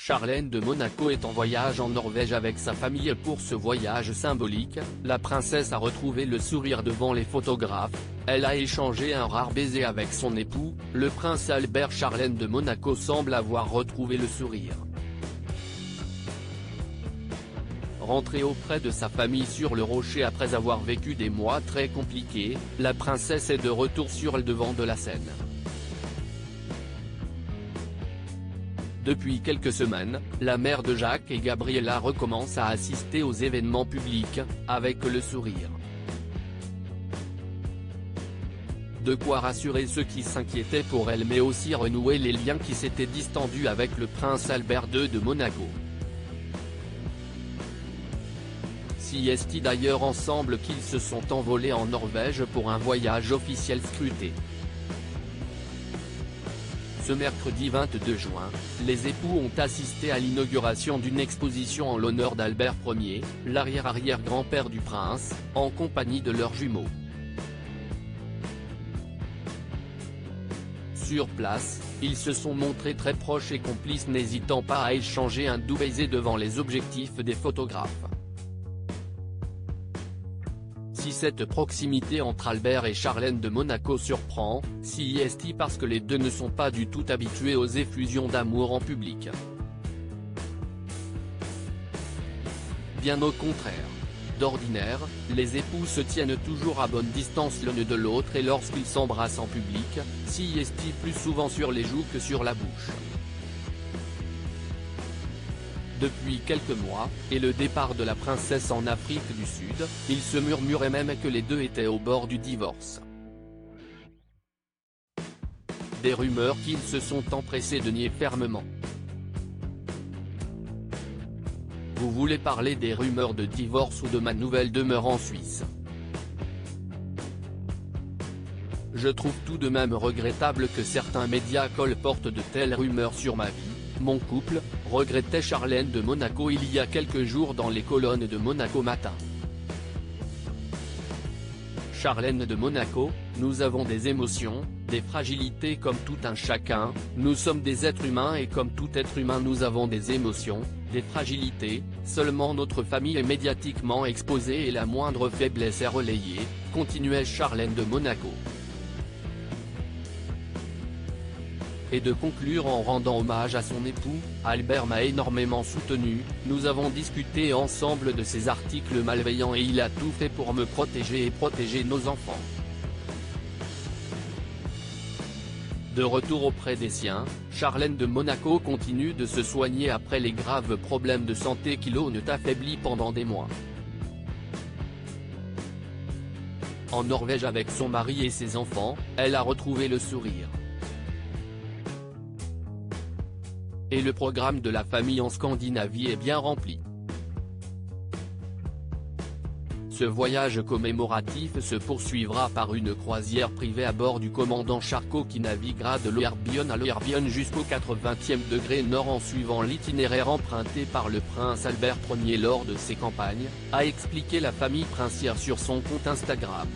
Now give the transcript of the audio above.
Charlène de Monaco est en voyage en Norvège avec sa famille. Pour ce voyage symbolique, la princesse a retrouvé le sourire devant les photographes. Elle a échangé un rare baiser avec son époux, le prince Albert. Charlène de Monaco semble avoir retrouvé le sourire. Rentrée auprès de sa famille sur le Rocher après avoir vécu des mois très compliqués, la princesse est de retour sur le devant de la scène. Depuis quelques semaines, la mère de Jacques et Gabriella recommence à assister aux événements publics, avec le sourire. De quoi rassurer ceux qui s'inquiétaient pour elle mais aussi renouer les liens qui s'étaient distendus avec le prince Albert II de Monaco. Si est-il d'ailleurs ensemble qu'ils se sont envolés en Norvège pour un voyage officiel scruté. Ce mercredi 22 juin, les époux ont assisté à l'inauguration d'une exposition en l'honneur d'Albert Ier, l'arrière-arrière-grand-père du prince, en compagnie de leurs jumeaux. Sur place, ils se sont montrés très proches et complices, n'hésitant pas à échanger un doux baiser devant les objectifs des photographes. Si cette proximité entre Albert et Charlène de Monaco surprend, si est-il parce que les deux ne sont pas du tout habitués aux effusions d'amour en public. Bien au contraire. D'ordinaire, les époux se tiennent toujours à bonne distance l'un de l'autre et lorsqu'ils s'embrassent en public, si est-il plus souvent sur les joues que sur la bouche. Depuis quelques mois, et le départ de la princesse en Afrique du Sud, il se murmurait même que les deux étaient au bord du divorce. Des rumeurs qu'ils se sont empressés de nier fermement. Vous voulez parler des rumeurs de divorce ou de ma nouvelle demeure en Suisse? Je trouve tout de même regrettable que certains médias colportent de telles rumeurs sur ma vie, mon couple, regrettait Charlène de Monaco il y a quelques jours dans les colonnes de Monaco Matin. Charlène de Monaco, nous avons des émotions, des fragilités comme tout un chacun, nous sommes des êtres humains et comme tout être humain nous avons des émotions, des fragilités, seulement notre famille est médiatiquement exposée et la moindre faiblesse est relayée, continuait Charlène de Monaco. Et de conclure en rendant hommage à son époux, Albert m'a énormément soutenu, nous avons discuté ensemble de ces articles malveillants et il a tout fait pour me protéger et protéger nos enfants. De retour auprès des siens, Charlène de Monaco continue de se soigner après les graves problèmes de santé qui l'ont affaibli pendant des mois. En Norvège avec son mari et ses enfants, elle a retrouvé le sourire. Et le programme de la famille en Scandinavie est bien rempli. Ce voyage commémoratif se poursuivra par une croisière privée à bord du commandant Charcot qui naviguera de l'Oyarbyön à l'Oyarbyön jusqu'au 80e degré nord en suivant l'itinéraire emprunté par le prince Albert Ier lors de ses campagnes, a expliqué la famille princière sur son compte Instagram.